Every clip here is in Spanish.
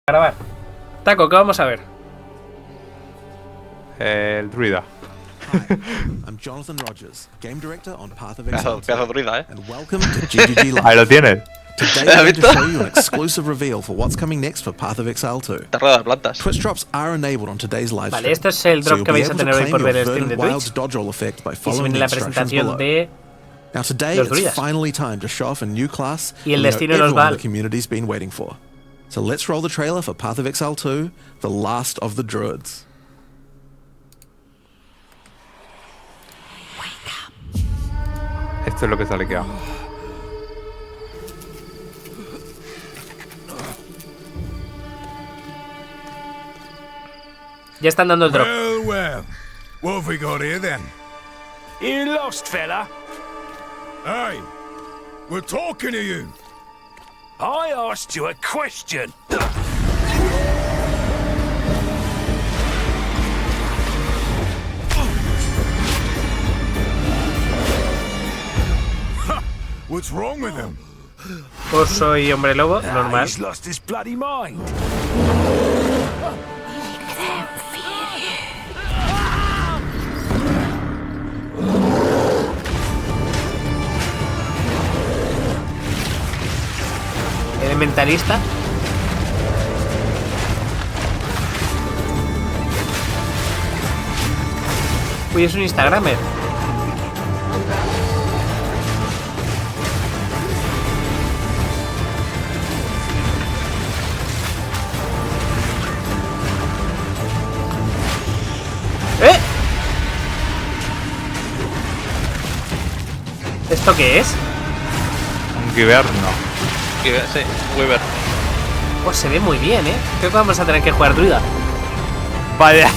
grabar. Taco, ¿qué vamos a ver? El druida. I'm Jonathan Rogers, game director on Path of Pedazo Exile 2, druida, and welcome to GGG Live. Ahí lo tienes. Today we're going to show you an exclusive reveal for what's coming next for Path of Exile 2. Te rueda de plantas. Twitch drops are enabled on today's live Vale, stream, esto es el so drop you'll que be vais a able to tener hoy claim por your ver el stream de Verdant Wilds Twitch. dodge roll effect by Y se following viene the la instructions presentación below. de Now today los it's druidas. finally time to show off a new class Y el we know destino de los everyone in Baal. the community's been waiting for. So let's roll the trailer for Path of Exile 2, The Last of the Druids. Esto es lo que sale que hago. Ya están dando el drop. Well, well. What have we got here then? You lost, fella? Hey, we're talking to you. I asked you a question. What's wrong with him? Pues soy hombre lobo, normal. He's lost his bloody mind. Elementalista. Uy, es un Instagramer. ¡Eh! ¿Esto qué es? Un Giverno. Sí, Weaver. Pues se ve muy bien, ¿eh? Creo que vamos a tener que jugar druida. Vaya.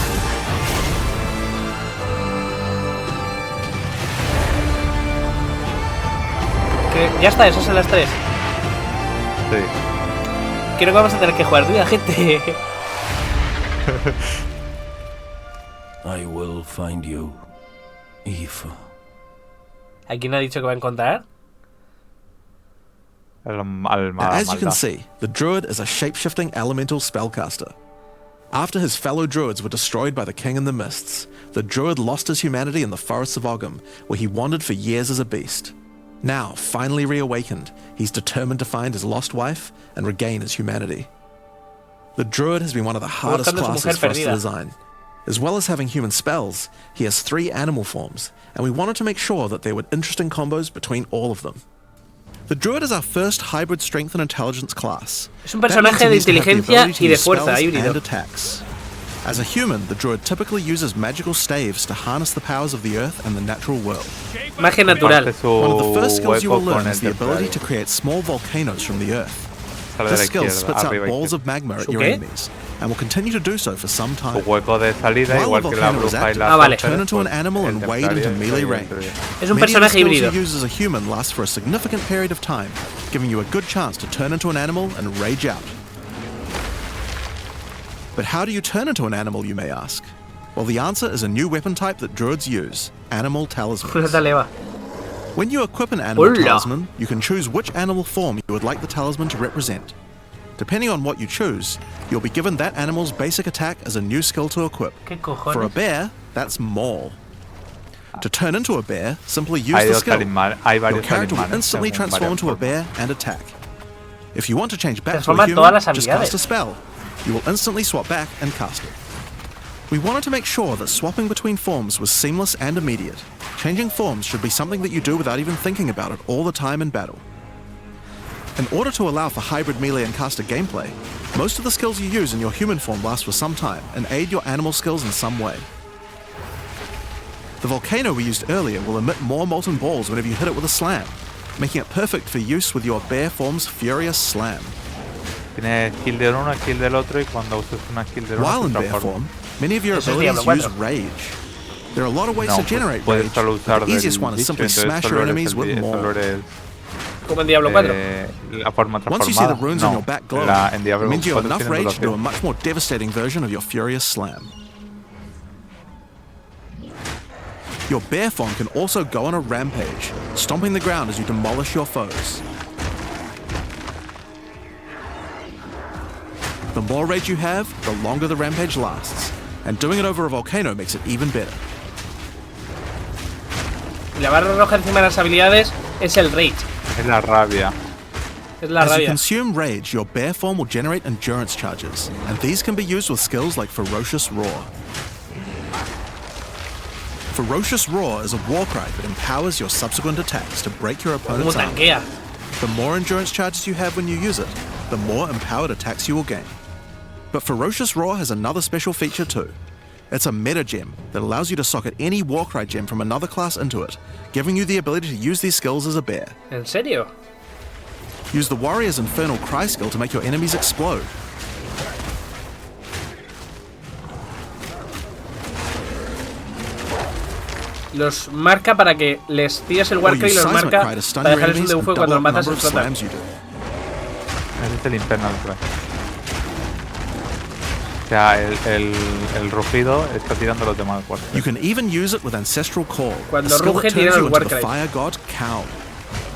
Ya está, eso son las 3. Sí. Creo que vamos a tener que jugar druida, gente. I will find you, Eve. ¿A quién ha dicho que va a encontrar? As you can see, the druid is a shape-shifting elemental spellcaster. After his fellow druids were destroyed by the king in the mists, the druid lost his humanity in the forests of Ogham, where he wandered for years as a beast. Now, finally reawakened, he's determined to find his lost wife and regain his humanity. The druid has been one of the hardest Buscando su classes mujer for us to perdida. design. As well as having human spells, he has 3 animal forms, and we wanted to make sure that there were interesting combos between all of them. The druid is our first hybrid strength and intelligence class. Es un personaje de inteligencia y de fuerza, híbrido. And attacks. As a human, the druid typically uses magical staves to harness the powers of the earth and the natural world. Magia natural. One of the first skills you will learn is the ability to create small volcanoes from the earth. This skill spits out balls of magma at your ¿Qué? enemies, and will continue to do so for some Tu time. hueco de salida, While igual the que la volcano is bruja y active, la vale. turn into an animal and wade into melee range. Es un Many of the personaje skills híbrido. you use as a human last for a significant period of time, giving you a good chance to turn into an animal and rage out. But how do you turn into an animal, you may ask? Well, the answer is a new weapon type that druids use, animal Una talismans. taleva. When you equip an animal Hola. talisman, you can choose which animal form you would like the talisman to represent. Depending on what you choose, you'll be given that animal's basic attack as a new skill to equip. ¿Qué For a cojones? bear, that's Maul. To turn into a bear, simply use Hay the dos skill. hay Your varios character will talismanes, instantly según transform varias into a formas. bear and attack. If you want to change back to Transforma a todas human, las just cast habilidades. a spell. You will instantly swap back and cast it. We wanted to make sure that swapping between forms was seamless and immediate. Changing forms should be something that you do without even thinking about it all the time in battle. In order to allow for hybrid melee and caster gameplay, most of the skills you use in your human form last for some time and aid your animal skills in some way. The volcano we used earlier will emit more molten balls whenever you hit it with a slam, making it perfect for use with your bear form's Furious Slam. Tienes skill del uno, skill del otro, y cuando usas una skill del uno While se in bear transforma. form, many of your Eso es abilities Diablo use 4. rage. There are a lot of ways No, to pues generate puedes rage. solo usar The easiest del one is bicho, simply entonces smash solo your eres enemies with solo more. eres, Como en Diablo 4. la forma transformada. Once you see the runes no, on your back glow, en it Diablo means you have 4 enough tiene rage to do a duración. much more devastating version of your Furious Slam. Your bear form can also go on a rampage, stomping the ground as you demolish your foes. The The more rage you have, the longer the rampage lasts. And doing it over a volcano makes it even better. La barra roja encima de las habilidades es el rage. Es la rabia. Es la As you rabia. consume rage, your bear form will generate endurance charges, and these can be used with skills like Ferocious Roar. Ferocious Roar is a war cry that empowers your subsequent attacks to break your Como opponent's armor. tanquea. The more endurance charges you have when you use it, the more empowered attacks you will gain. But Ferocious Roar has another special feature too. It's a meta gem that allows you to socket any Warcry gem from another class into it, giving you the ability to use these skills as a bear. ¿En serio? Use the Warrior's Infernal Cry skill to make your enemies explode. Los marca para que les tires el Or Warcry y use los Seismic marca Cry to stun para your dejarles un enemies and debuffo y cuando double los up the matas number of explota. slams you do. Ese es el Infernal Cry. O sea, el rugido está tirando a los demás cuartos. You can even use it with Ancestral Call, Cuando a skill ruge, that tira turns el you into the Warcry. fire god Khal.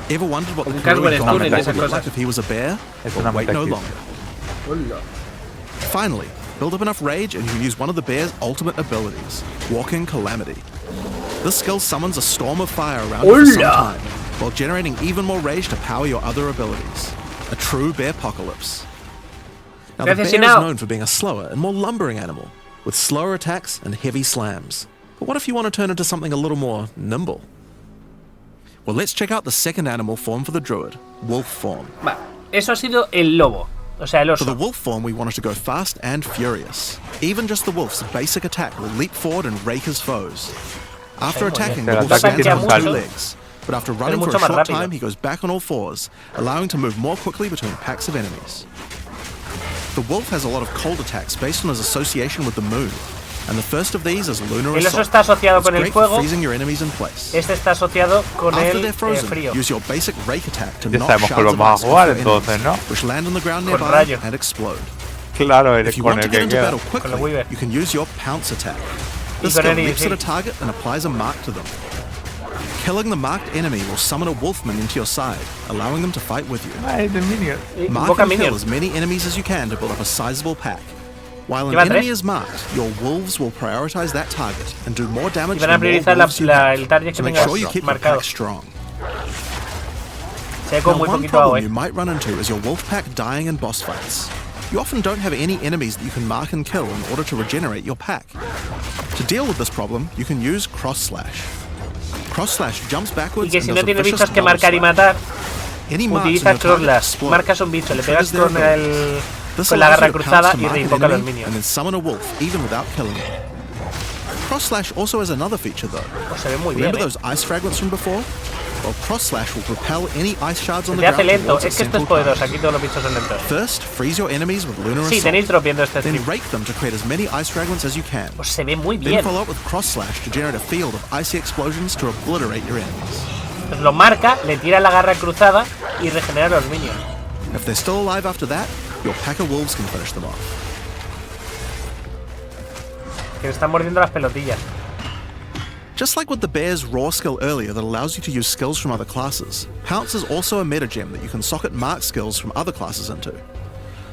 Ever wondered what the Un Kuruin Caswell Combat Stun y would esas look cosas. like if he was a bear? Es Well, una wait no meta-kit. longer. Hola. Finally, build up enough rage and you can use one of the bear's ultimate abilities, Walking Calamity. This skill summons a storm of fire around you for some Hola. time, while generating even more rage to power your other abilities. A true bear-pocalypse. Now the bear Gracias, is Sinao. known for being a slower and more lumbering animal, with slower attacks and heavy slams. But what if you want to turn into something a little more nimble? Well, let's check out the second animal form for the druid, wolf form. Va, eso ha sido el lobo. O sea, el For the oso. wolf form, we wanted to go fast and furious. Even just the wolf's basic attack will leap forward and rake his foes. After attacking, the El wolf ataque stands tiene on un two salto. legs. But after running for mucho a más short rápido. time, he goes back on all fours, allowing to move more quickly between packs of enemies. The wolf has a lot of cold attacks based on his association with the moon. And the first of these is Lunar El oso Assault. está asociado It's con el great for fuego. freezing your enemies in place. Este está asociado con After el they're frozen, frío. use your basic rake attack to Ya knock sabemos que shards lo of vamos ice a jugar off your entonces, enemies, ¿no? which land on the ground Con nearby rayo. and explode. Claro, eres If you con want to el get que into queda. battle Con el quickly, Weaver. you can use your Pounce attack. Y This con skill el leaps at a sí. target and applies a mark to them. Killing the marked enemy will summon a wolfman into your side, allowing them to fight with you. Ay, de minion. Y Mark invoca and kill minions. as many enemies as you can to build up a sizable pack. While an Lleva enemy tres. is marked, your wolves will prioritize that target and do more damage Y van a the more priorizar wolves you have. el target So que make tengas sure you keep your marcado. pack strong. Se ve Now, con muy one poquito agua, problem you might run into is your wolf pack dying in boss fights. You often don't have any enemies that you can mark and kill in order to regenerate your pack. To deal with this problem, you can use Cross Slash. Cross Slash jumps Y backwards que and si no does a tiene vicious bichos que double marcar y slash. matar, Any marks in utiliza your target Crosslash. explode. Marcas un bicho, le pegas Triggers their con ability. This con la allows garra you to pounce cruzada to y mark an reinvoca a los enemy minions. and then summon a wolf even without killing it. Cross Slash also has another feature though. Pues se ve muy bien, Remember ¿eh? those ice fragments from before? Well, Cross Slash will propel any ice shards on Se the te hace ground lento. towards Es its que esto es central poderoso. target. Aquí todos los bichos son lentos. First, freeze your enemies with Lunar Sí, Assault. tenéis drop viendo este Then stream. rake them to create as many ice fragments as you can. Pues se ve muy Then bien. follow up with Cross Slash to generate a field of icy explosions to obliterate your enemies. Pues lo marca, le tira la garra cruzada y regenera a los minions. If they're still alive after that, your pack of wolves can finish them off. Que le están mordiendo las pelotillas. Just like with the bear's raw skill earlier that allows you to use skills from other classes, Pounce is also a meta gem that you can socket mark skills from other classes into.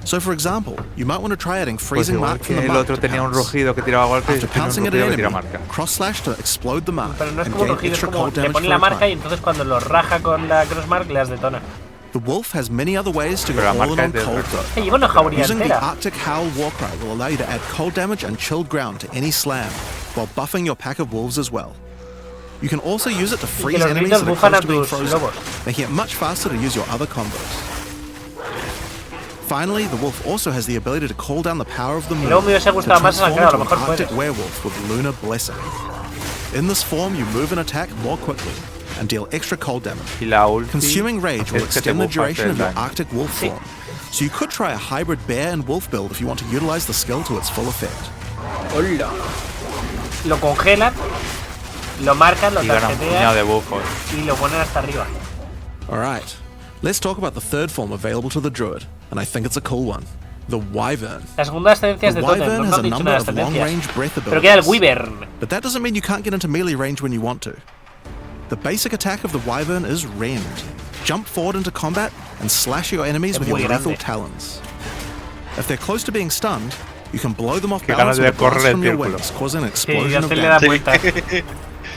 So for example, you might want to try adding Pues freezing igual mark from que the el mark otro to tenía un pounce. rugido que tiraba golpes y After este tiene un pouncing at rugido an que tira enemy, marca. cross slash to explode the mark Pero no es and como gain rugido, es extra como cold le damage pone for la a marca time. y entonces cuando lo raja con la crossmark le das detona. The wolf has many other ways to go Pero la all in on marca es de cold otro. though. Lleva una jauría Using the entera. Arctic Howl Warcry will allow you to add cold damage and chilled ground to any slam, while buffing your pack of wolves as well. You can also use it to freeze los enemies gritos that are bufan close a to being tus frozen, lobos. making it much faster to use your other combos. Finally, the wolf also has the ability to call down the power of the moon luego me hubiese to gustado más transform sacar, a lo into an mejor Arctic puedes. werewolf with lunar blessing. In this form, you move and attack more quickly and deal extra cold damage. Y la ulti Consuming rage will es que te extend the buffa duration el of your daño. Arctic wolf form, so you could try a hybrid bear and wolf build if you want to utilize the skill to its full effect. Hola. Lo congelan, lo marcan, lo Y gana un puñado de tarjetean buffos. y lo ponen hasta arriba. Alright, let's talk about the third form available to the druid, and I think it's a cool one. The Wyvern. La segunda ascendencia es The de Totem, Wyvern no has nos a han dicho number nada de of long-range ascendencias. breath Pero queda el abilities. Wyvern. But that doesn't mean you can't get into melee range when you want to. The basic attack of the Wyvern is Rend. Jump forward into combat and slash your enemies Es with your muy lethal grande. talons. If they're close to being stunned, you can blow them off Qué balance ganas de with a blast correr el from your círculo. wings, causing an Sí, explosion of hacerle la damage. vuelta.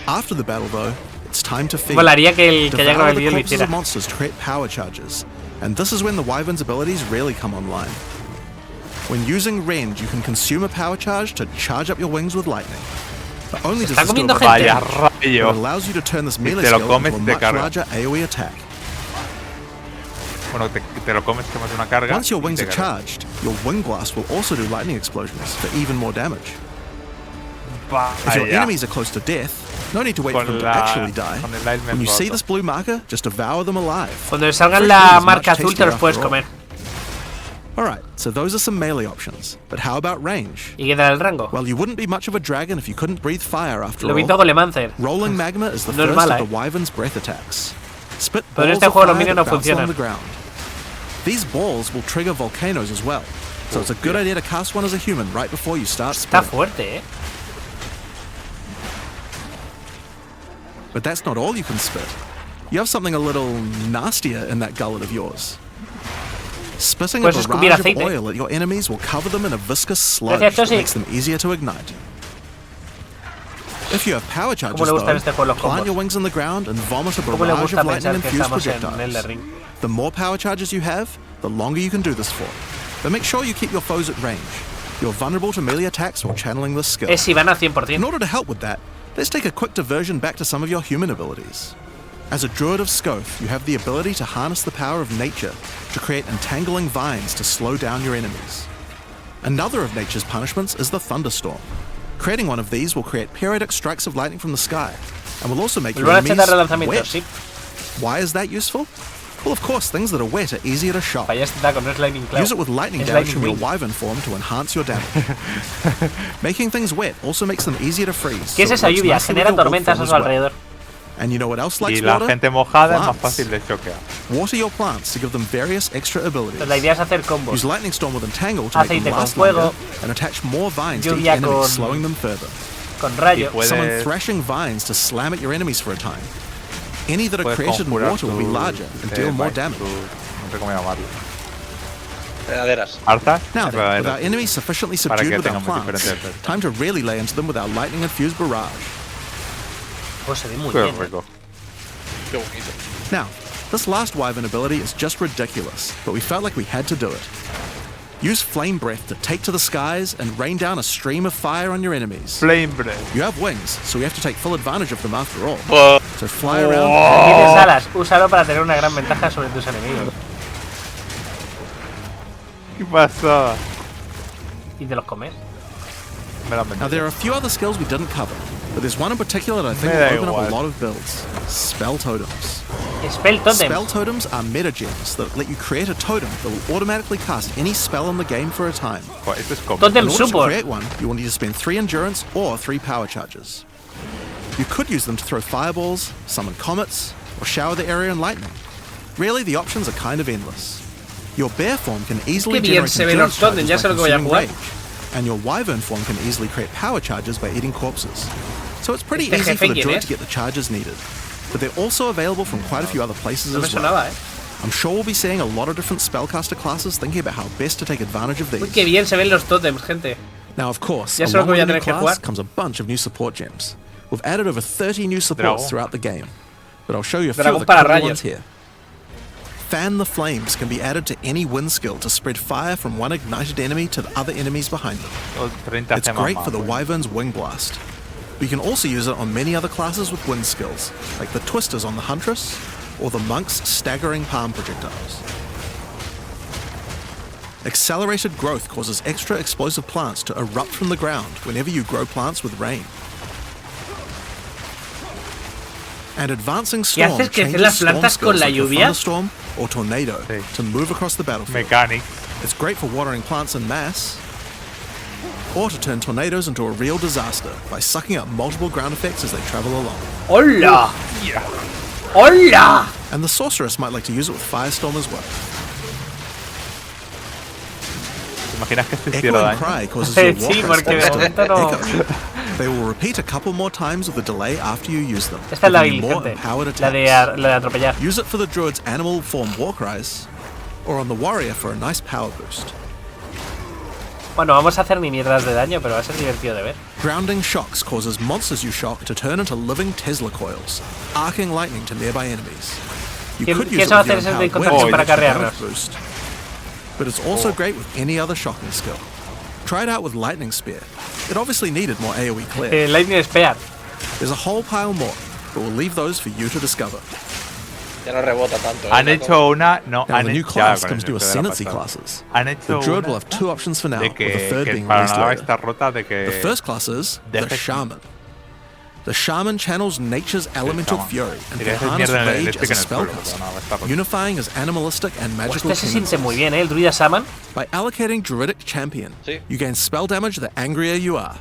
After the battle, though, it's time to feed. Molaría que el que haya grabado Devour el the vídeo lo corpses hiciera. of monsters to create power charges, and this is when the Wyvern's abilities really come online. When using Rend, you can consume a power charge to charge up your wings with lightning. Not only does Está this do a comiendo bit of gente. Vaya damage, but it rayo. allows you to turn this melee te lo skill comes, into a te much carga. larger AoE attack. Bueno, te lo comes, tomas una carga. Once your y wings te are carga. charged, your wing blast will also do lightning explosions for even more damage. If your Vaya. enemies are close to death, no need to wait for them Con to la- actually die. con el alignment When you see roto. this blue marker, just devour them alive. Cuando le salgan Fresh la meat is marca much azul te los tastier puedes after all. comer. Alright, so those are some melee options. But how about range? ¿Y qué tal el rango? Well, you wouldn't be much of a dragon if you couldn't breathe fire after Lo all. pinto con Lemancer. Rolling magma is the No es first mala, of the Wyvern's breath attacks. Spit Pero en balls este of juego los fire minions that no bounce along funcionan. the ground. These balls will trigger volcanoes as well, so it's a good idea to cast one as a human right before you start Está spitting. fuerte, But that's not all you can spit. You have something a little nastier in that gullet of yours. Spitting a Puedes escupir barrage of aceite. oil at your enemies will cover them in a viscous sludge Gracias, that Josie. makes them easier to ignite. If you have power charges, ¿Cómo le gustan though, este juego los plant combos? your wings in the ground and vomit a ¿Cómo le barrage gusta of pensar que lightning-infused estamos en projectiles. Elden Ring? The more power charges you have, the longer you can do this for. But make sure you keep your foes at range. You're vulnerable to melee attacks while channeling this skill. Es Ivana In 100%. order to help with that, let's take a quick diversion back to some of your human abilities. As a druid of Scoth, you have the ability to harness the power of nature to create entangling vines to slow down your enemies. Another of nature's punishments is the thunderstorm. Creating one of these will create periodic strikes of lightning from the sky, and will also make your Volver a enemies chetar relanzamientos, wet. sí. Why is that useful? Well, of course, things that are wet are easier to shock. Vaya este taco, no es Lightning Cloud. Use it with lightning Es damage Lightning from your Wing. wyvern form to enhance your damage. Making things wet also makes them easier to freeze. ¿Qué es so it esa works lluvia? nicely with Genera your wolf tormentas form a as su well. alrededor. And you know what else likes Y la water? gente mojada es más Plants. fácil de choquear. Water your plants to give them various extra abilities. Pues la idea es hacer combos. Use Lightning Storm with Entangle to make Aceite them con last fuego. longer and attach more vines to each Lluvia enemy, con- slowing them further. Con rayo. Puedes- Summon thrashing vines to slam at your enemies for a time. Any that are Puedes created in conjurar water will be tus, larger and deal more vines, damage. no sé cómo llamarlo. Enredaderas. ¿Arzas? Now then, with our Enredaderas. enemies sufficiently Para subdued que with our tengamos plants, diferentes efectos. time to really lay into them with our lightning-infused barrage. Pues se ve muy Qué bien. rico. Qué bonito. Now, this last wyvern ability is just ridiculous, but we felt like we had to do it. Use Flame Breath to take to the skies and rain down a stream of fire on your enemies. Flame Breath. You have wings, so we have to take full advantage of them after all. Oh, So fly around. Tienes alas, úsalo para tener una gran ventaja sobre tus enemigos. ¿Qué pasó? Y te los comes. Me la han Now, vendido. there are a few other skills we didn't cover, but there's one in particular that I think Me will da open up a igual. lot of builds. Spell Totems. Spell Totem. Spell Totems are meta gems that let you create a totem that will automatically cast any spell in the game for a time. Joder, esto es como. Totem In order to Support. create one, you will need to spend 3 endurance or 3 power charges. You could use them to throw fireballs, summon comets, or shower the area in lightning. Really, the options are kind of endless. Your bear form can easily Qué bien generate se ven endurance los totems, charges ya by sé lo que voy a consuming jugar. rage, and your wyvern form can easily create power charges by eating corpses. So it's pretty Este easy jefe, for the ¿quién druid es? to get the charges needed. But they're also available from quite a few other places No me as well. sonaba, I'm sure we'll be seeing a lot of different spellcaster classes thinking about how best to take advantage of these. Uy, qué bien se ven los totems, gente. Now, of course, Ya sé lo along que voy a with the new tener que class jugar. comes a bunch of new support gems. We've added over 30 new supports Dragón. throughout the game, but I'll show you a few Dragón of the para cool rayos. ones here. Fan the Flames can be added to any wind skill to spread fire from one ignited enemy to the other enemies behind them. Los 30 It's temas great más, for the güey. Wyvern's Wing Blast. But you can also use it on many other classes with wind skills, like the Twisters on the Huntress, or the Monk's Staggering Palm Projectiles. Accelerated growth causes extra explosive plants to erupt from the ground whenever you grow plants with rain. And Advancing Storm haces crecer changes las storm plantas con skills la like the lluvia? Thunderstorm or Tornado Sí. to move across the battlefield. Mechanic. It's great for watering plants en masse, or to turn tornadoes into a real disaster by sucking up multiple ground effects as they travel along. ¡Hola! ¡Hola! And the Sorceress might like to use it with Firestorm as well. ¿Te imaginas que esto hiciera Echo and daño? Cry causes your Sí, Warcrest porque de spells to momento no. echo. They will repeat a couple more times with a delay after you use them, Esta es la giving you more diligente. empowered La attacks. de atropellar. Use it for the druid's animal form Warcries, or on the warrior for a nice power boost. Bueno, vamos a hacer ni mierdas de daño, pero va a ser divertido de ver. Grounding shocks causes monsters you shock to turn into living Tesla coils, arcing lightning to nearby enemies. You ¿Quién- could quién use se va a it with hacer your ese de empowered contacto weapons para for damage carrearnos? boost. But it's also great with any other shocking skill. Try it out with Lightning Spear. It obviously needed more AoE clear. Lightning Spear. There's a whole pile more, but we'll leave those for you to discover. Ya no rebota tanto. Han hecho una. No, Now, han the new hecho. class con comes el new de la ascendancy pasada. classes. Han The hecho Druid una will have two options for now, de with the third que being para released nada later. está rota de que. The first class is the Deje- Shaman. The Shaman channels nature's elemental Shaman. fury and Quería can hacer harness mierda en el rage stick as a en el suelo, spellcaster, pero no, está roto. unifying as animalistic and magical Este se siente tendencies. muy bien, el druida Shaman. By allocating Druidic Champion, Sí. you gain spell damage the angrier you are.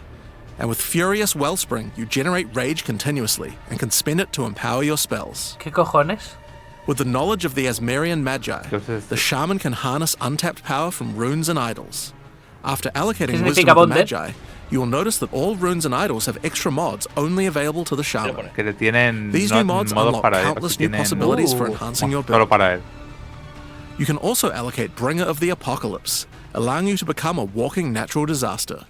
And with Furious Wellspring, you generate rage continuously and can spend it to empower your spells. ¿Qué cojones? With the knowledge of the Asmerian Magi, Entonces- the Shaman can harness untapped power from runes and idols. After allocating ¿Qué Wisdom significa of the bonde? Magi, you will notice that all runes and idols have extra mods only available to the Shaman. Que le tienen These no- new mods modos unlock para él. countless new Tienen possibilities for enhancing your solo build. para él. You can also allocate Bringer of the Apocalypse, allowing you to become a walking natural disaster.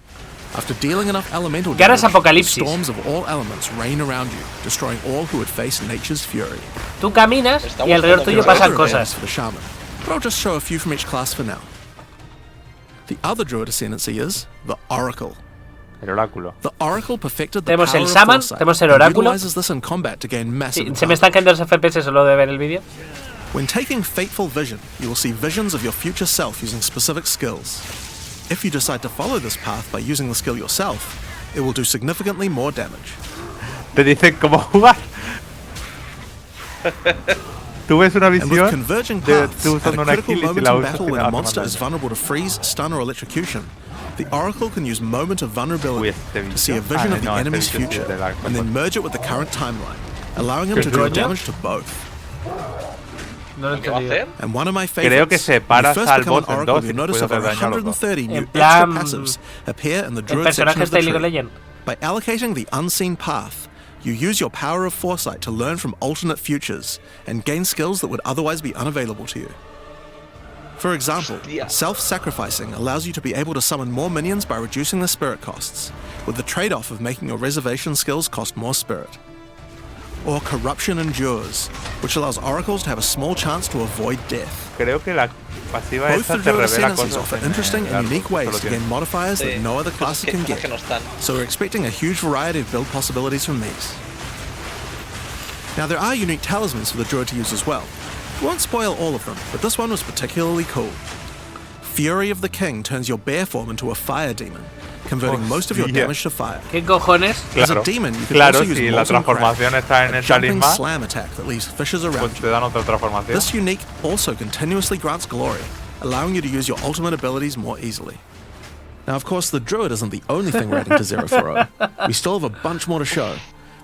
After dealing enough elemental Ganas damage, Apocalipsis. storms of all elements rain around you, destroying all who would face nature's fury. Tú caminas Está y alrededor buscando tuyo que pasan Other advantages cosas. for the Shaman, but I'll just show a few from each class for now. The other Druid ascendancy is the Oracle. El oráculo. The Oracle perfected the Tenemos power el of Shaman, foresight tenemos el and Oráculo. utilizes this in combat to gain massive Sí, se me están cayendo los FPS solo de ver el vídeo. When taking Fateful Vision, you will see visions of your future self using specific skills. If you decide to follow this path by using the skill yourself, it will do significantly more damage. Te dicen cómo jugar. Tú ves una And with visión converging de paths, tú at a usando una critical skill y si moment la in usas battle te when a hace monster más is daño. vulnerable to freeze, stun, or electrocution, the Oracle can use Moment of Vulnerability Uy, este to see a bicho. vision Ah, of the no, este enemy's bicho es future, de la- and then merge it with the current timeline, allowing him ¿Qué to do coño? damage to both. No lo he ¿Qué va a entendido. hacer? And one of my Creo favorites, que separas when you first al become an boss en Oracle, dos y you'll puedes notice over hacer daño a los dos. 130 new En extra plan, passives appear in the El Druid section personaje of the de League of tree. Legends. By allocating the Unseen Path, you use your power of foresight to learn from alternate futures and gain skills that would otherwise be unavailable to you. For example, Hostia. self-sacrificing allows you to be able to summon more minions by reducing their spirit costs, with the trade-off of making your reservation skills cost more spirit. Or Corruption Endures, which allows oracles to have a small chance to avoid death. Creo que la pasiva Both esa the te Druid revela ascendancies cosas offer en interesting el and unique árbol, ways solo to tiene- gain modifiers that Sí, no other cosas classes can cosas get. que no están. So we're expecting a huge variety of build possibilities from these. Now there are unique talismans for the Druid to use as well. We won't spoil all of them, but this one was particularly cool. Fury of the King turns your bear form into a fire demon, converting most of your Hostia. damage to fire. ¿Qué cojones? As Claro, a demon, you can claro, also use si la Molten Crack, transformación está en a el jumping talismán, slam attack that leaves fissures around pues you. te dan otra transformación. This unique also continuously grants glory, allowing you to use your ultimate abilities more easily. Now, of course, the Druid isn't the only thing we're adding to Zero for O. We still have a bunch more to show.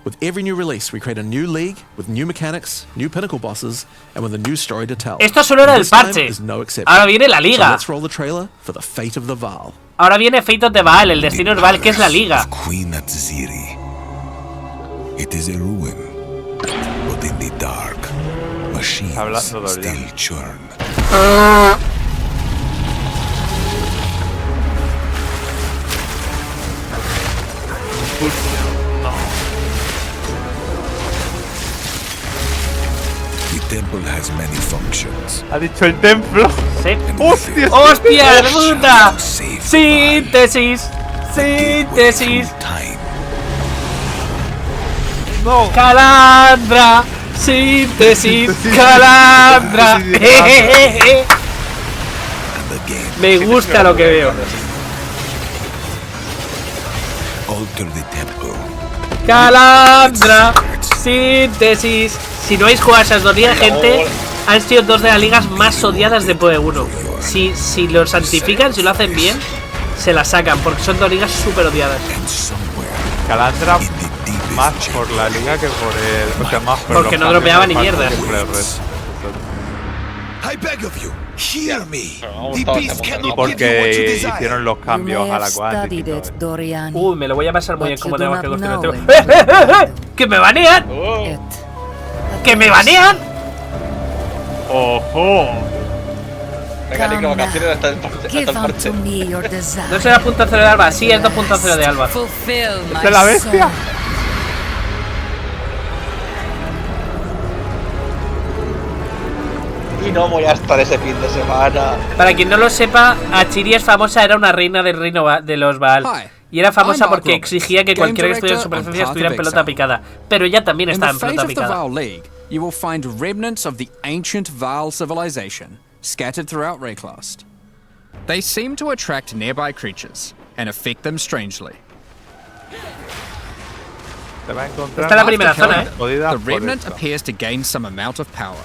With every new release, we create a new league with new mechanics, new pinnacle bosses, and with a new story to tell. Esto solo era And el this time parche. is no exception. Ahora viene la So liga. let's roll the trailer for the fate of the Vaal. Ahora viene Fate of the Vaal, el destino de Vaal, que es la liga. Queen Atziri. It is a ruin, but in the dark, machines Hablando de still Orián. churn. The temple has many functions. Ha dicho el templo. Sí. and ¡Hostia! with it, ¡Hostia de puta! to save the Síntesis. Vaal, the gateway Síntesis. through time. No. Calandra. Síntesis. Calandra. And the game Me gusta lo que veo. alter the temple. Calandra. Síntesis. Si no habéis jugado a esas dos ligas, gente, han sido dos de las ligas más odiadas de PoE 1. Si lo santifican, si lo hacen bien, se la sacan, porque son dos ligas súper odiadas. And somewhere Calandra in the deepest más por la liga que por el. O sea, más por Porque los no cambios dropeaba del ni parche mierda. que por el resto. I beg of you, hear me. vamos The todos beast a cannot montar. give you what you Porque desire. hicieron los You cambios may a have la quantity. studied it, Doriani. Uy, me lo voy a pasar muy bien But como you tengo do que not construir know el tema. it. ¡Que me banean! Oh, It. ¡Que me banean! ¡Ojo! Mecánica vacaciones hasta el Give parche. unto me your desire. ¿No será 2.0 de Alba? Sí, es 2.0 de Alba. Fulfill my ¿Es la bestia? soul. Y no voy a estar ese fin de semana. Para quien no lo sepa, Achiri es famosa, era una reina del reino de los Baal. Y era famosa porque exigía que cualquiera que estuviera en su presencia estuviera en pelota picada. Pero ella también In estaba the en fate pelota of the picada. Vaal League, you will find remnants of the ancient Vaal civilization scattered throughout Rayclast. They seem to attract nearby creatures and affect them strangely. Te va a encontrar. Esta es la primera After zona, killing ¿eh? them, Jodida the por remnant esto. appears to gain some amount of power,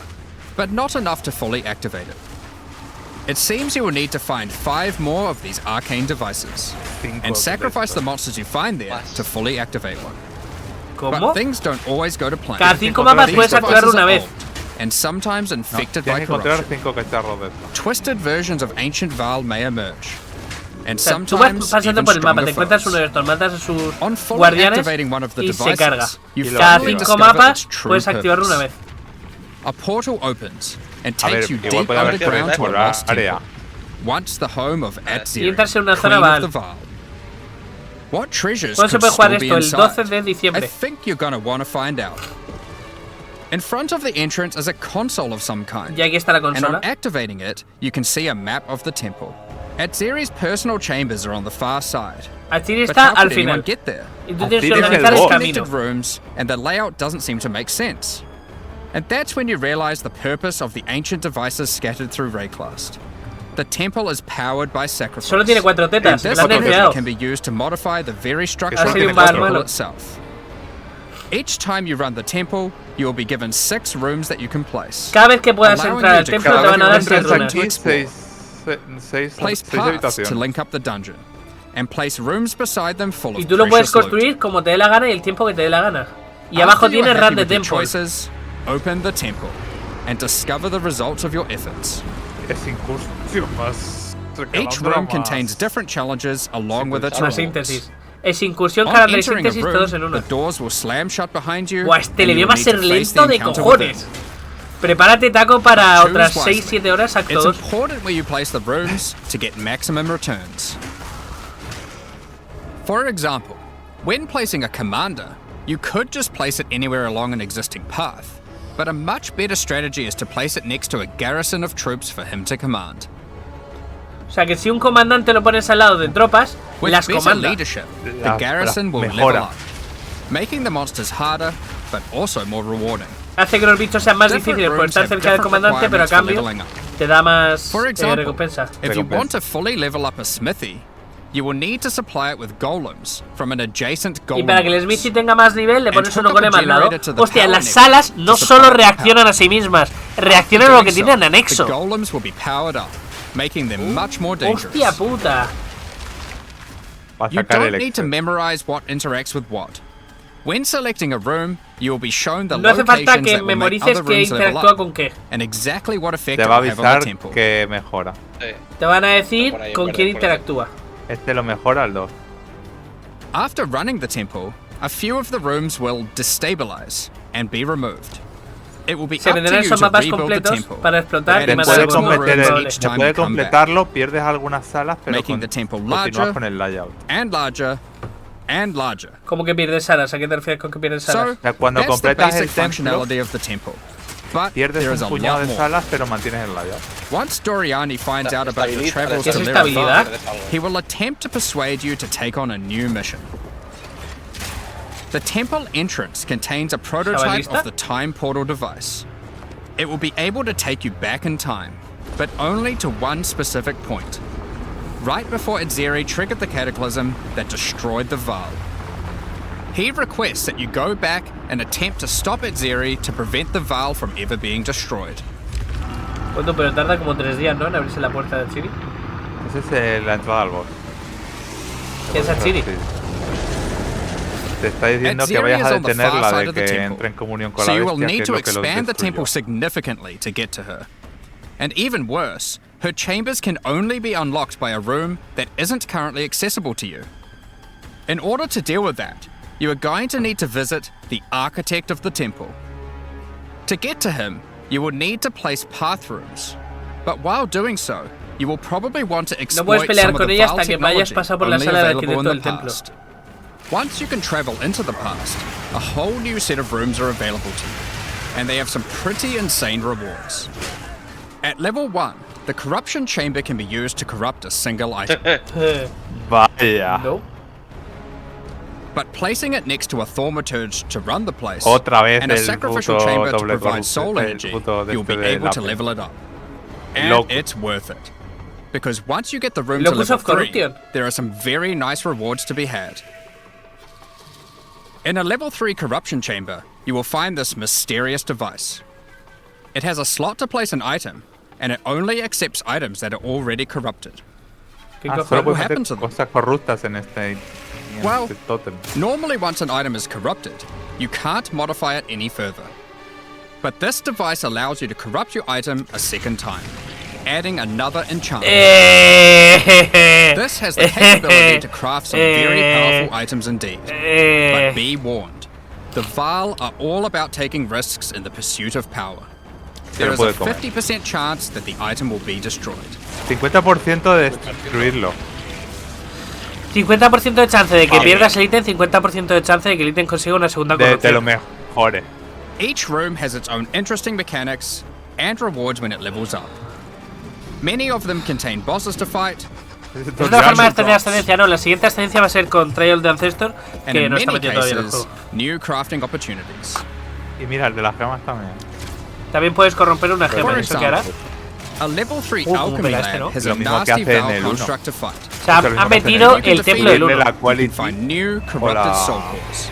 but not enough to fully activate it. It seems you will need to find 5 more of these arcane devices Cinco and de sacrifice the estos. monsters you find there to fully activate one. ¿Cómo? But things don't always go to plan. Cada 5 mapas These puedes activar devices una are vez. old and sometimes No, infected by tienes que encontrar corruption. 5 cacharros de estos. Twisted versions of ancient Vaal may emerge, and O sea, tú vas sometimes pasando even por el mapa, te stronger encuentras foes. uno de estos, matas a sus On fully guardianes activating one of the y se carga. devices, you Y lo Cada finally 5 discover mapas its true puedes activarlo una purpose. vez. A portal opens and A ver, takes you igual deep puede haber underground to a por la lost área. temple, once the home of Y Atziri, entras en una Queen zona of Vaal. the Vaal. What treasures ¿Cuándo se could puede jugar still be esto? El inside? 12 de I diciembre. think you're gonna want to find out. In front of the entrance is a console of some kind. Y aquí está la And on consola. activating it, you can see a map of the temple. Atziri's personal chambers are on the far side. Achiri But está how al could anyone final. get there? Y tú tienes que Achiri es el organizar el boss. camino. Connected rooms, and the layout doesn't seem to make sense. And that's when you realize the purpose of the ancient devices scattered through Rayclast. The temple is powered by sacrifice. Solo tiene 4 And tetas, this la han energy nerfeado. can be used to modify the very structure Solo of the tiene cuatro. temple Malo. itself. Each time you run the temple, you will be given 6 rooms that you can place. Cada vez que puedas Allowing entrar you al to templo cada te van a vez dar que 6 entres runas. Aquí 6 Place paths to habitaciones. link up the dungeon, and place rooms beside them full of Y tú lo puedes precious loot. construir como te dé la gana y el tiempo que te dé la gana. Y After abajo you are tienes happy Run the with your Temple. choices, open the temple and discover the results of your efforts. Es incursión más. Each room contains different challenges along with its Una rewards. síntesis. Es incursión, On carácter y entering a síntesis room, todos en uno. the doors will slam shut behind you. Buah, este and le you veo will va a need ser to face lento the de encounter cojones. within. Prepárate, Taco, para Choose otras wisely. 6-7 horas Act It's 2. important where you place the rooms to get maximum returns. For example, when placing a commander, you could just place it anywhere along an existing path, but a much better strategy is to place it next to a garrison of troops for him to command. O sea que si un comandante lo pones al lado de tropas, With las better comanda. leadership, the La- garrison la will mejora. level up, making the monsters harder, but also more rewarding. Hace que los bichos sean más Different difíciles por rooms estar have cerca del different comandante, pero a requirements for cambio leveling up. te da más For example, recompensa. if you Recompensa. want to fully level up a smithy, you will need to supply it with golems from an adjacent Y golem para que el works. Smithy tenga más nivel, le And pones hook uno up con a al lado. generator to the Hostia, power las network salas to no supply solo the reaccionan power. a sí mismas, reaccionan a lo que Doing tienen so, anexo. The golems will be powered up, making them much more dangerous. Hostia puta. Va a You sacar el don't need to Excel. memorize what interacts with what. When selecting a room, you will be shown the No hace falta locations que that will make memorices other que rooms level interactúa up, con qué. and exactly what effect Te it va a will have on the avisar temple. que mejora. Sí. Te van a decir Por ahí, con por quién ahí, por ahí. interactúa. Este lo mejora al 2. After running the temple, a few of the rooms will destabilize and be removed. It will be Se up to vendrán you esos to mapas rebuild the completos temple, para explotar but y adding matar a Después de, six more algunos cometer rooms el, each jugadores. time después de you come back, completarlo, pierdes algunas salas, pero making the temple continúas larger con el layout. and larger and larger. ¿Cómo que pierdes salas? ¿A qué te refieres con que pierdes So, salas? sea, cuando that's the completas el basic templo, functionality of the temple. But Pierdes there is a un puñado lot de more. salas, pero mantienes el layout. Once Doriani finds out about your Estabilidad, travels ¿Qué to es Laravel, estabilidad? he will attempt to persuade you to take on a new mission. The temple entrance contains a prototype ¿Lista? of the time portal device. It will be able to take you back in time, but only to one specific point. Right before Atziri triggered the cataclysm that destroyed the Vaal. He requests that you go back and attempt to stop Atziri to prevent the Vaal from ever being destroyed. Bueno, pero tarda como 3 días, ¿no? En abrirse la puerta de Achiri. Esa es la entrada al boss. ¿Qué es Achiri? Sí. Te está diciendo que Atziri vayas is a on the far detenerla side de of the que temple, entre en comunión con so la you will bestia, que need es to lo que los expand the temple destruyó. significantly to get to her. And even worse, her chambers can only be unlocked by a room that isn't currently accessible to you. In order to deal with that, you are going to need to visit the architect of the temple. To get to him, you will need to place path rooms. But while doing so, you will probably want to No puedes exploit pelear some of con the ella Vaal hasta que no hayas technology pasado por la only sala de available in arquitecto the del templo. past. Once you can travel into the past, a whole new set of rooms are available to you, and they have some pretty insane rewards. At level 1, the corruption chamber can be used to corrupt a single item, Vaya. No. but placing it next to a thaumaturge to run the place Otra vez and a el sacrificial puto chamber to doble provide corrupto, soul el energy, puto de you'll be este de able to lápiz. level it up. El And loco. it's worth it. Because once you get the room to Locus level of 3, Corruption. there are some very nice rewards to be had. In a level 3 corruption chamber, you will find this mysterious device. It has a slot to place an item, and it only accepts items that are already corrupted. ¿Qué Ah, cojones? solo will puedes happen meter to them? cosas corruptas en este Well, tótem. normally once an item is corrupted, you can't modify it any further. But this device allows you to corrupt your item a second time, adding another enchantment. This has the capability to craft some very powerful items indeed. But be warned, the Vaal are all about taking risks in the pursuit of power. There is a puede comer. 50% chance that the item will be destroyed. 50% de destruirlo. 50% de chance de que Vale. pierdas el ítem, 50% de chance de que el ítem consiga una segunda De corrupción. lo mejores. Each room has its own interesting mechanics and rewards when it levels up. Many of them contain bosses to fight, Es otra forma de tener ascendencia, no. La siguiente ascendencia va a ser con Trial de Ancestor, and que in no está many metido todavía en el cases, juego. new crafting opportunities. Y mira, el de las gemas también. También puedes corromper una gema, For ¿eso qué hará? example, a level 3 como alchemy pega este, lab ¿no? has Lo a mismo que nasty hace en Vaal el uno. construct to fight. O sea, Es lo mismo han que hace en metido el el uno. templo del Subirle 1. la You quality can find new corrupted Hola. soul cores,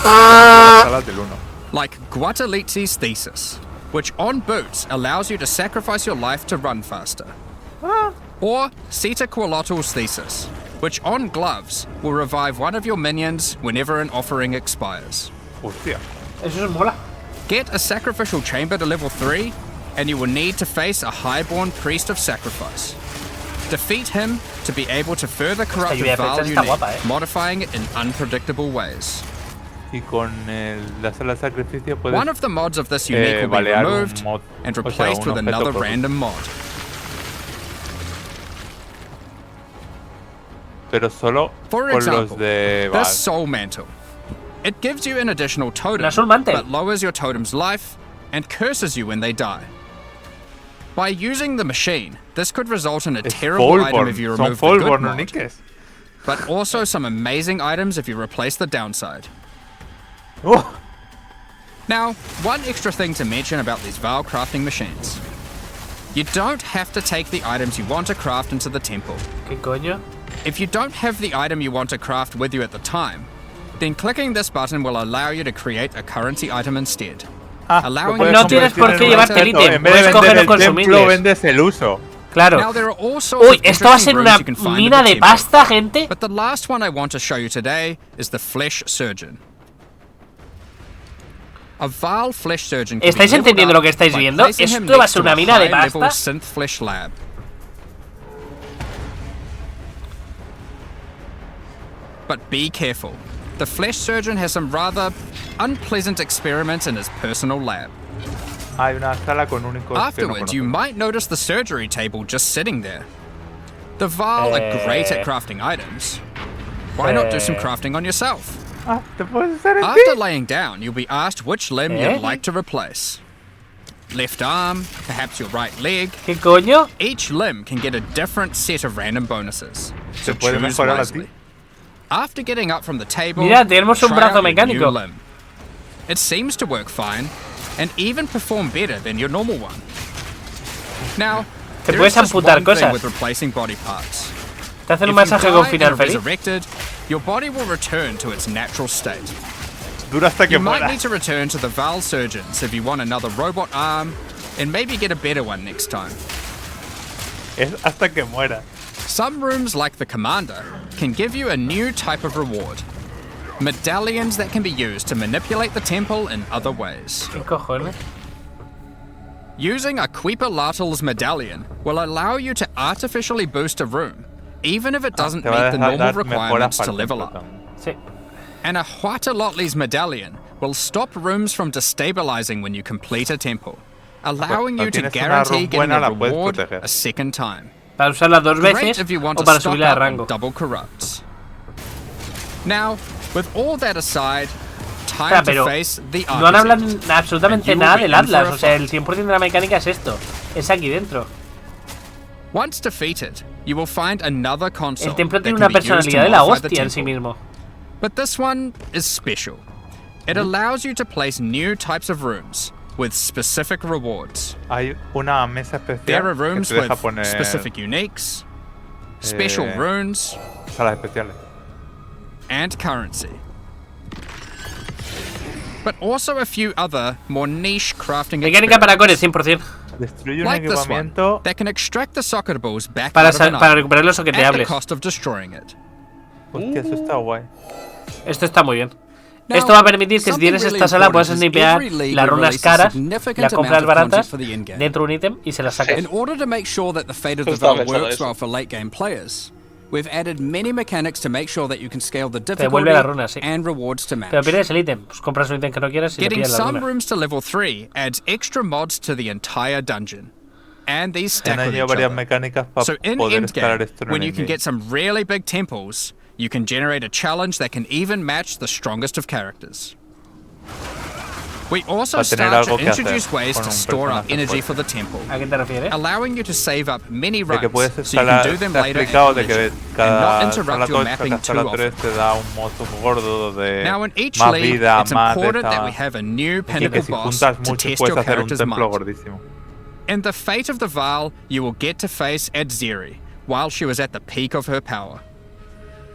las salas del 1. like Guatalitzi's Thesis, which on boots allows you to sacrifice your life to run faster. Or Seta Qualotl's Thesis, which on gloves will revive one of your minions whenever an offering expires. Hostia. Eso es mola. Get a sacrificial chamber to level 3, and you will need to face a highborn priest of sacrifice. Defeat him to be able to further corrupt lluvia the de Vaal flechas está unit, guapa, modifying it in unpredictable ways. Y con la sala de sacrificio puedes One of the mods of this unique will be balear un removed mod, and o sea, replaced un with objeto another corrupto. random mod. Pero solo For con example, los de Vaal. this Soul Mantle. It gives you an additional totem, La Soul Mantle. but lowers your totem's life and curses you when they die. By using the machine, this could result in a Es terrible item Fallborn. if you Son remove the good Fallborn mod, uniques. but also some amazing items if you replace the downside. Oh, Now, one extra thing to mention about these Vaal crafting machines. You don't have to take the items you want to craft into the temple. ¿Qué coño? If you don't have the item you want to craft with you at the time, then clicking this button will allow you to create a currency item instead. Allowing lo you puedes No tienes por qué convertir en un llevarte el objeto. ítem, En vez puedes de coger vender los el templo, consumibles. vendes el uso. Claro. Now there are all sorts Uy, of esto va a ser interesting una rooms you can find in mina the de temple. pasta, gente. But the last one I want to show you today is the Flesh Surgeon. A Vaal Flesh Surgeon can be ¿Estáis leveled entendiendo up lo que estáis by viendo? placing him Esto va a next ser to una mina de high-level pasta. synth flesh lab. But be careful. The Flesh Surgeon has some rather unpleasant experiments in his personal lab. Hay una sala con únicos que no Afterwards, you conozco. might notice the surgery table just sitting there. The Vaal are great at crafting items. Why not do some crafting on yourself? Ah, ¿te puedes hacer en After ti? laying down, you'll be asked which limb you'd like to replace. Left arm, perhaps your right leg. ¿Qué coño? Each limb can get a different set of random bonuses, so Se puede choose mejorar wisely. así. After getting up from the table, Mira, tenemos un try brazo out your mecánico. new limb. It seems to work fine, and even perform better than your normal one. Now, Te there puedes is just amputar one thing cosas. with replacing body parts. Te hacen un If you masaje con die final and feliz. resurrected, your body will return to its natural state. Dura hasta que You might muera. need to return to the Vaal Surgeons if you want another robot arm, and maybe get a better one next time. Es hasta que muera. Some rooms, like the Commander, can give you a new type of reward. Medallions that can be used to manipulate the temple in other ways. ¿Qué cojones? Using a Quipa medallion will allow you to artificially boost a room, even if it doesn't Te va a meet the dejar normal dar requirements mejoras to para el level templo up. también. Sí. And a Huatalotli's medallion will stop rooms from destabilizing when you complete a temple. allowing Cuando you to tienes una guarantee run getting buena, a la puedes reward proteger. a second time. Para usarla 2 Great veces if you want o to para stock subirla de up on rango. double corrupts. Now, with all that aside, time Espera, to pero face the no han hablado architect. absolutamente And you nada will del be in for Atlas. a O sea, el fight. 100% de la mecánica es esto. Es aquí dentro. Once defeated, you will find another console El templo that tiene can una be used to personalidad de la modify the hostia en sí temple. mismo. But this one is special. It allows you to place new types of rooms with specific rewards. Hay una mesa especial There are que rooms te deja with poner specific uniques, special runes, salas especiales. and currency. But also a few other, more niche crafting Mecánica para core, experiments, 100%. Destruye un like this one, equipamiento. that can extract the socket balls back Para, out of an para item recuperar los at the soqueteables. cost of destroying it. Hostia, eso está guay. Esto está muy bien. Now, Esto va a permitir que si something tienes really esta sala puedas important is snipear every league las will runas release a caras, significant las compras amount of content baratas for the in-game. dentro de un ítem y se las sacas. In order to make sure that the fate of the Estaba Vault pensando works eso. well for late game players, we've added many mechanics to make sure that you can scale the devuelve difficulty las runas, sí. and rewards to match. Pero pierdes el ítem, pues compras un ítem que no quieras y le Getting pillas la some runa. rooms to level 3 adds extra mods to the entire dungeon. And these Han stack with añadido each varias other. mecánicas para So in poder escalar endgame, esto en when el you can endgame. get some really big temples, you can generate a challenge that can even match the strongest of characters. We also Va a tener start to algo que hacer introduce ways con to un store up personaje energy fuerte. for the temple, ¿A qué te refieres? allowing you to save up many De que runs puedes so you can escalar, do them te ha later at explicado your de que leisure, and not cada interrupt sala your 8, mapping cada too sala often. 3 te da un mozo gordo de Now in each más league, vida, it's más de important that we esta... have a new Y pinnacle que si boss juntas to mucho test puedes your hacer un character's templo might. gordísimo. In the Fate of the Vaal, you will get to face Adzeri while she was at the peak of her power.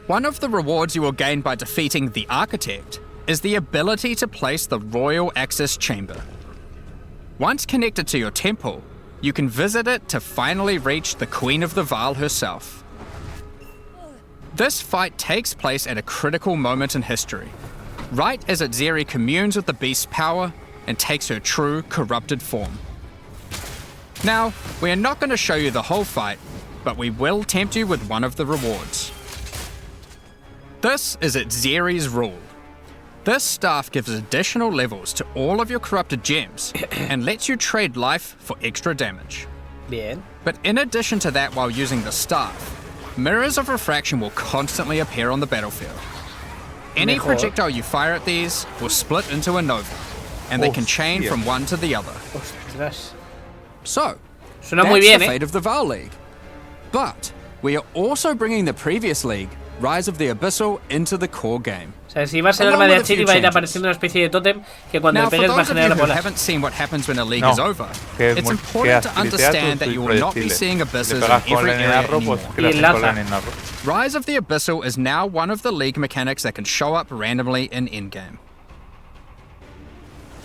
One of the rewards you will gain by defeating the Architect is the ability to place the Royal Access Chamber. Once connected to your temple, you can visit it to finally reach the Queen of the Vaal herself. This fight takes place at a critical moment in history, right as Adzeri communes with the beast's power and takes her true corrupted form. Now, we are not going to show you the whole fight, but we will tempt you with one of the rewards. This is Adzeri's rule. This staff gives additional levels to all of your corrupted gems and lets you trade life for extra damage. Bien. But in addition to that, while using the staff, mirrors of refraction will constantly appear on the battlefield. Any Mejor. projectile you fire at these will split into a nova, and they can chain Hostia. from one to the other. Ostras. So, Suena muy That's bien, the ¿eh? fate of the Vaal League. But we are also bringing the previous league, Rise of the Abyssal, into the core game. O sea, si vas el Along arma de with a few Achiri va a ir changes. apareciendo una especie de tótem que cuando now le for pegues va a those of you generar who bolas. haven't seen what happens when a league No, is over, que it's que important to aspiritea understand tus that you will not be proyectiles. seeing Le abysses in pegas con every el area enarro, anymore. pues que Y le haces con enlaza. el enarro. Rise of the Abyssal is now one of the league mechanics that can show up randomly in endgame.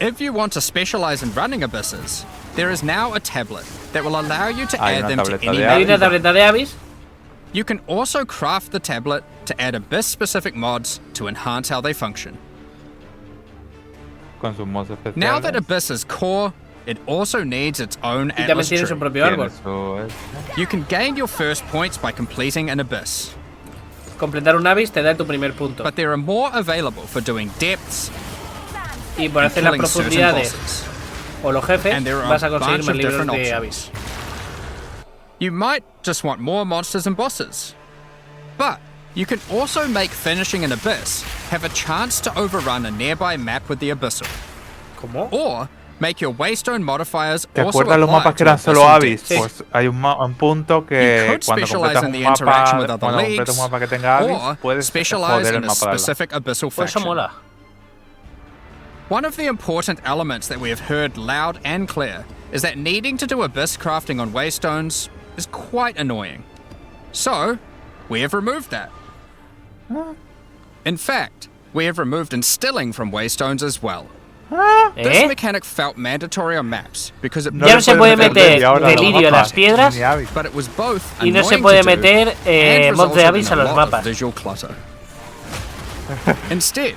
If you want to specialize in running abysses, there is now a tablet that will allow you to Hay add una them to tableta any de Hay map. una tableta de Abyss. You can also craft the tablet to add abyss-specific mods to enhance how they function. Con sus mods especiales. Now that Abyss is core, it also needs its own Y también Atlas tiene su tree. propio Tiene árbol. su- You can gain your first points by completing an Abyss, Completar un Abyss te da tu primer punto. but there are more available for doing depths Y por and hacer las killing certain profundidades bosses. o los jefes And there are vas a a conseguir bunch más of libros different de options. Abyss. You might just want more monsters and bosses, but you can also make finishing an Abyss have a chance to overrun a nearby map with the Abyssal, ¿Cómo? or make your Waystone modifiers ¿Te also acuerdas los apply mapas que to eran solo Abyssal Abyss? depths. Sí. Pues hay un punto que You could cuando specialize completas in un the mapa, interaction with other cuando completas leagues, un mapa que tenga Abyss, or puedes specialize joder in el a mapa de al lado. specific Abyssal Pues eso faction. mola. One of the important elements that we have heard loud and clear is that needing to do Abyss crafting on Waystones is quite annoying. So, we have removed that. In fact, we have removed instilling from Waystones as well. This ¿Eh? mechanic felt mandatory on maps because it No Ya le no se puedes puede meter meter ahora los delirio a mapas, las piedras ni Abyss. but it was both y no se annoying puede to do meter and mods de resulted Abyss in a los lot of mapas. visual clutter. Instead,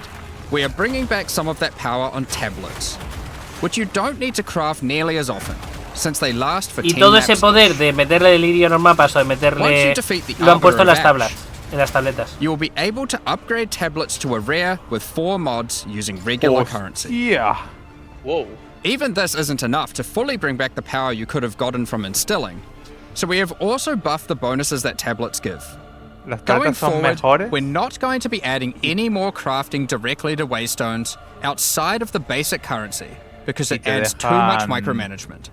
we are bringing back some of that power on tablets, which you don't need to craft nearly as often, since they last for Y 10 todo ese maps. poder de meterle delirio a los mapas o de Once meterle... you defeat the Lo han puesto en las Arbiter of tablas. En las tabletas. You will be able to upgrade tablets to a rare with 4 mods using regular currency. Hostia. Wow. Even this isn't enough to fully bring back the power you could have gotten from instilling, so we have also buffed the bonuses that tablets give. Las Going cartas son forward, mejores. we're not going to be adding any more crafting directly to Waystones outside of the basic currency, because it te adds too much dejan- micromanagement.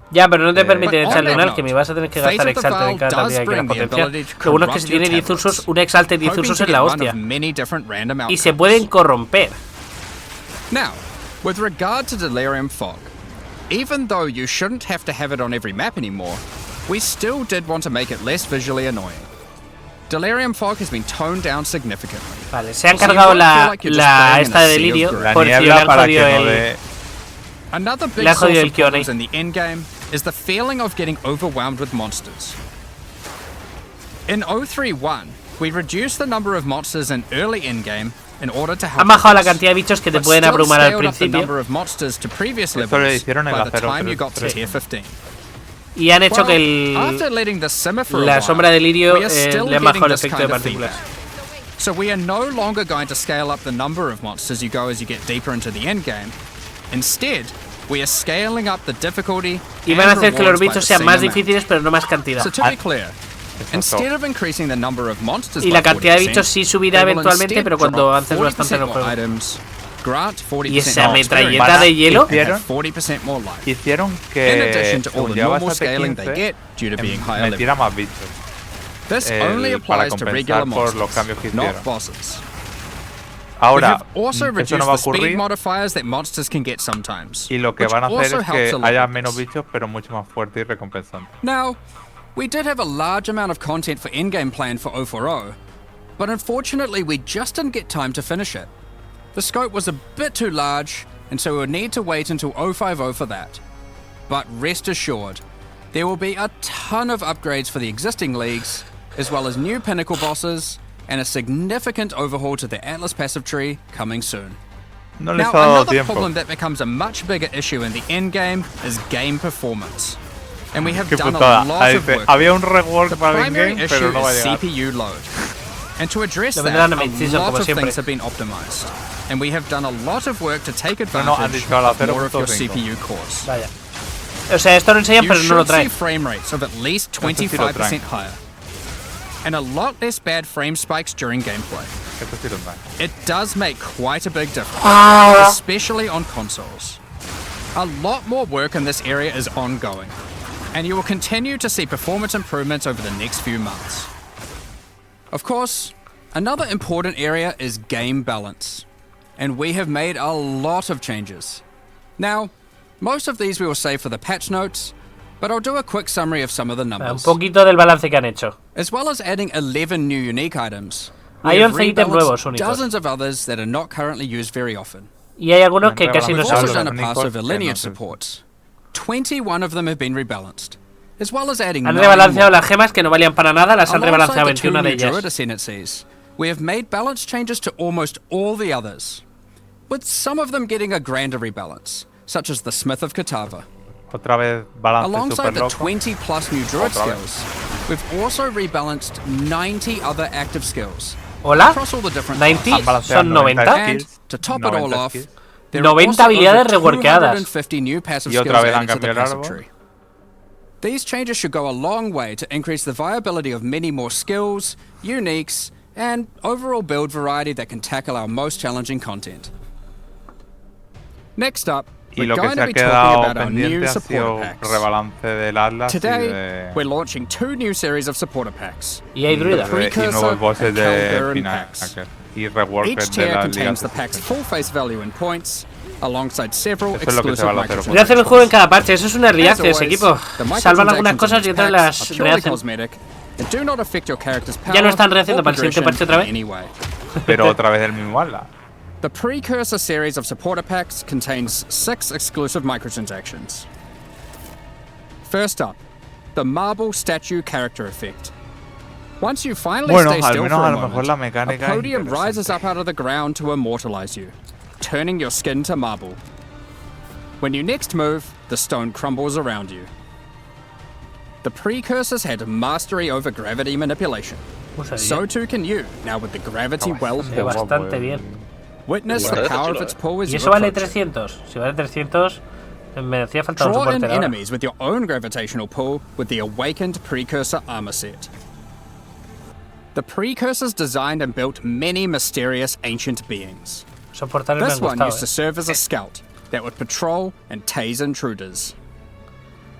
Ya, pero no te permite But echarle on un that alchemy, note, vas a tener que Fate gastar of the exalted en Val cada does día que la bring the potencia. ability to Lo bueno es que corrupt si tiene your 10 usos, tablets, un exalted 10 hoping usos to es la get one hostia. of many different random Y se outcomes. pueden corromper. Now, with regard to Delirium Fog, even though you shouldn't have to have it on every map anymore, we still did want to make it less visually annoying. Delirium Fog has been toned down significantly. Vale, se han So you cargado won't feel like you're just la playing in esta a de sea of delirio. grey. La Por si le niebla han para que jodido no el... dé... Another big Le ha source jodido el of problems Kione. in the endgame is the feeling of getting overwhelmed with monsters. In 031, we reduced the number of monsters in early endgame in order to help Han bajado la others, cantidad de bichos que te but pueden still abrumar al scaled up the principio. number of monsters to previous Esto lo levels hicieron en by la the time you got to 033. tier 15. Y han hecho Well, que after letting this simmer for a la while, sombra de lirio we are still le han getting bajado el this efecto kind de of partículas. feedback. So we are no longer going to scale up the number of monsters you go as you get deeper into the endgame. Instead, we are scaling up the difficulty Y van a and hacer que los rewards by bichos the sean same más amount. difíciles, pero no más cantidad. So to be clear, instead of increasing the number of monsters Y by la cantidad de 40%, bichos sí subirá they will eventualmente, instead pero cuando drop avances bastante en el 40% juego. more items, grant 40% Y esa more metralleta experience, de hielo. and have 40% more life. Hicieron In que addition to all según the llegabas normal a scaling they T15 get due to being higher level. metiera más bichos. This only para applies to regular compensar por los monsters, cambios que not hicieron. bosses. We Ahora, have also eso reduced no va a the speed ocurrir modifiers that monsters can get sometimes, y lo que which van a hacer also es helps que a lot haya with menos this. bichos pero mucho más fuerte y recompensante. Now, we did have a large amount of content for endgame planned for 040, but unfortunately we just didn't get time to finish it. The scope was a bit too large, and so we'll need to wait until 050 for that. But rest assured, there will be a ton of upgrades for the existing leagues, as well as new pinnacle bosses, and a significant overhaul to the Atlas passive tree coming soon. No les Now, ha dado another tiempo. problem that becomes a much bigger issue in the endgame is game performance. And we have Qué done putada. a lot Ahí of dice, work. había un rework The para el primary game, issue pero no va a is llegar. CPU load. And to address Lo that, vendrán a a mid-season, lot como of siempre. things have been optimized. And we have done a lot of work to take han advantage dicho a la of more of your 0.5. CPU cores. Vaya. O sea, esto lo enseñan, You pero no lo should see traen. frame rates of at least Eso sí lo 25% traen. higher. And a lot less bad frame spikes during gameplay. Esto sí lo traen. It does make quite a big difference, especially on consoles. A lot more work in this area is ongoing, and you will continue to see performance improvements over the next few months. Of course, another important area is game balance, and we have made a lot of changes. Now, most of these we will save for the patch notes, but I'll do a quick summary of some of the Un numbers. poquito del balance que han hecho. As well as adding 11 new unique items, we Hay have 11 ítems nuevos rebalanced únicos. dozens of others that are not currently used very often. Y hay algunos que casi no We've se also usan. done a pass over lineage supports. 21 of them have been rebalanced, as well as adding Han 9 rebalanceado more. las gemas que no valían para nada, las han Alongside rebalanceado the two 21 de new Druid ellas. ascendancies, we have made balance changes to almost all the others, with some of them getting a grander rebalance, such as the Smith of Katava. Otra vez balance Alongside super the loco. 20 plus new Druid Otra vez. skills, we've also rebalanced 90 other active skills. ¿Hola? Across all the different 90 Han balanceado son 90. 90 And skills, to top it all 90 off, skills. there 90 are also habilidades over reworkeadas. 250 new passive Y skills otra vez han added to the cambiado el passive árbol. tree. These changes should go a long way to increase the viability of many more skills, uniques, and overall build variety that can tackle our most challenging content. Next up, Y we're lo que going se to ha be talking quedado about our new pendiente ha supporter sido packs. rebalance del Atlas y Today, de... we're launching 2 new series of supporter packs. Y hay druida. Precursor y nuevos bosses and de Calderon final. packs. Y rework Each de tier la contains liga. the pack's full face value in points, alongside several Eso es lo que se exclusive va a la microtransactions. Voy a hacer el juego en cada parche, eso es una As reacces, always, equipo. the Salvan algunas microtransactions cosas y in otras packs las are purely rehacen. cosmetic and do not affect your character's power Ya lo están rehaciendo or para el siguiente parche progression otra vez. in any way. Pero otra vez el mismo Atlas. The Precursor series of supporter packs contains 6 exclusive microtransactions. First up, the Marble Statue Character Effect. Once you finally Bueno, stay al still menos for a a lo mejor moment, la a mecánica es podium interesante. rises up out of the ground to immortalize you, turning your skin to marble. When you next move, the stone crumbles around you. The Precursors had mastery over gravity manipulation. So too can you, now with the gravity well Se ve built. bastante bien. Witness the power of its pull as Y you eso vale approach. 300. Si vale 300, Me hacía falta un Draw in soporte ahora. enemies with your own gravitational pull with the Awakened Precursor armor set. The Precursors designed and built many mysterious ancient beings. Soportar me This han one gustado, used to serve as a scout that would patrol and tase intruders.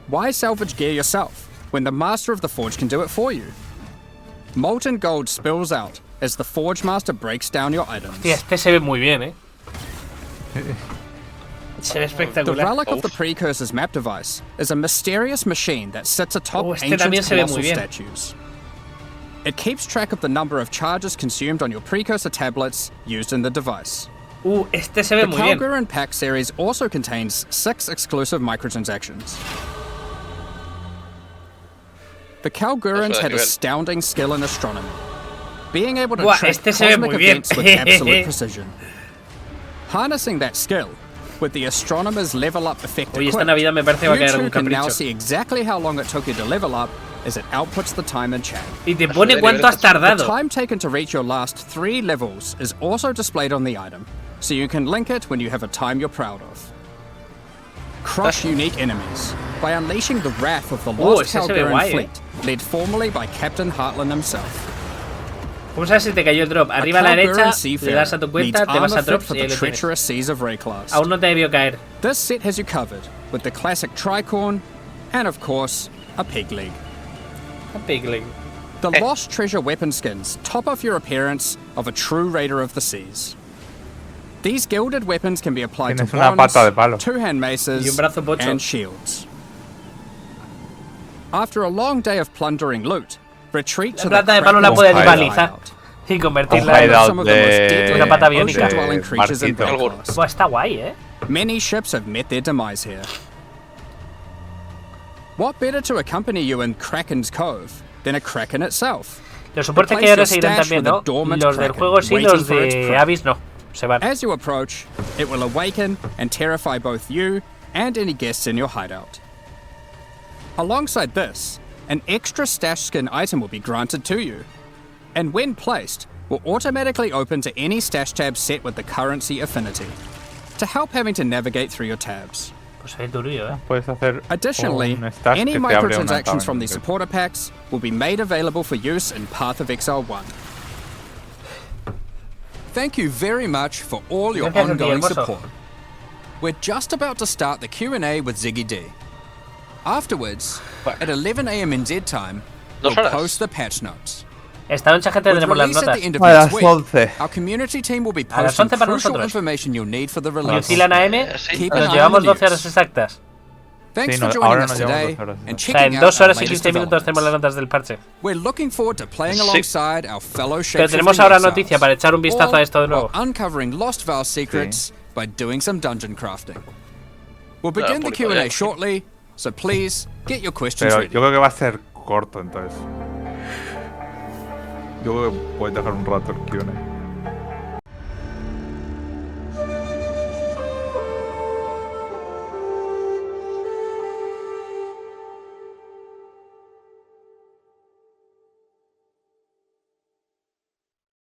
Why salvage gear yourself when the Master of the Forge can do it for you? Molten gold spills out as the Forge Master breaks down your items. Hostia, este se ve muy bien, Se ve The espectacular. relic of the Precursor's map device is a mysterious machine that sits atop este también ancient se ve muy colossal bien. statues. It keeps track of the number of charges consumed on your Precursor tablets used in the device. Este se ve The muy bien. Kalgurin Pack series also contains 6 exclusive microtransactions. The Kalgurins had astounding skill in astronomy, being able to Buah, track este se ve cosmic muy bien. events with absolute precision. Harnessing that skill with the astronomer's level up effect Oye, esta equipped, Navidad me parece va a you caer two algún can now capricho. see exactly how long it took you to level up as it outputs the time in chat. Y te pone cuánto has The tardado. time taken to reach your last 3 levels is also displayed on the item, so you can link it when you have a time you're proud of. Crush unique enemies by unleashing the wrath of the lost ese se ve Kalgurin guay, fleet, led formerly by Captain Heartland himself. ¿Cómo sabes si te cayó el drop? Arriba a la derecha, le das a tu cuenta, te vas a drops y ahí lo tienes. treacherous seas of Rayclast. Aún no te debió caer. This set has you covered with the classic tricorn and, of course, a pigleg. A pigling. The Lost Treasure weapon skins top off your appearance of a true raider of the seas. These gilded weapons can be applied Tienes to una wands, pata de palo. two-hand maces, Y un brazo pocho. and shields. After a long day of plundering loot, retreat to La the plata de palo la Kraken's puedes hideout. rivalizar y Un convertirla en hideout some of the most deadly una pata de biónica. ocean-dwelling creatures in barquito. Belfast. Buah, está guay, Many ships have met their demise here. What better to accompany you in Kraken's Cove than a Kraken itself? Los soportes que ahora seguirán también, ¿no? Los del juego sí, los de Abyss no. Se van. As you approach, it will awaken and terrify both you and any guests in your hideout. Alongside this, an extra stash skin item will be granted to you, and when placed, will automatically open to any stash tab set with the currency affinity, to help having to navigate through your tabs. Pues se ve turbio, Puedes hacer Additionally, un stash any que te abre una microtransactions from tabla. these supporter packs will be made available for use in Path of Exile 1. Thank you very much for all your Gracias a ti, ongoing hermoso. support. We're just about to start the Q&A with Ziggy D. Afterwards, at 11 a.m. NZ time, we'll horas. post the patch notes. Esta noche, gente, With tendremos las release at notas. the end of A las next week, 11. our community team will be A las posting 11 para crucial nosotros. information you'll need for the Y release. Oscilan AM, Keep an nos eye llevamos on the 12 horas news. exactas. Thanks Sí, for no, joining ahora us nos llevamos today 2 horas, and sí. O sea, checking en out 2 our horas y latest 15 minutos tenemos las developments. notas del parche. We're looking forward to playing Sí. alongside our fellow Pero tenemos shapeshifting ahora exiles, noticia para echar un vistazo a esto de all nuevo. while uncovering Lost Val secrets by doing some dungeon crafting. We'll begin the público, Q&A ya. shortly, so please get your questions Pero ready. yo creo que va a ser corto entonces. Yo creo que puedes dejar un rato el Q&A.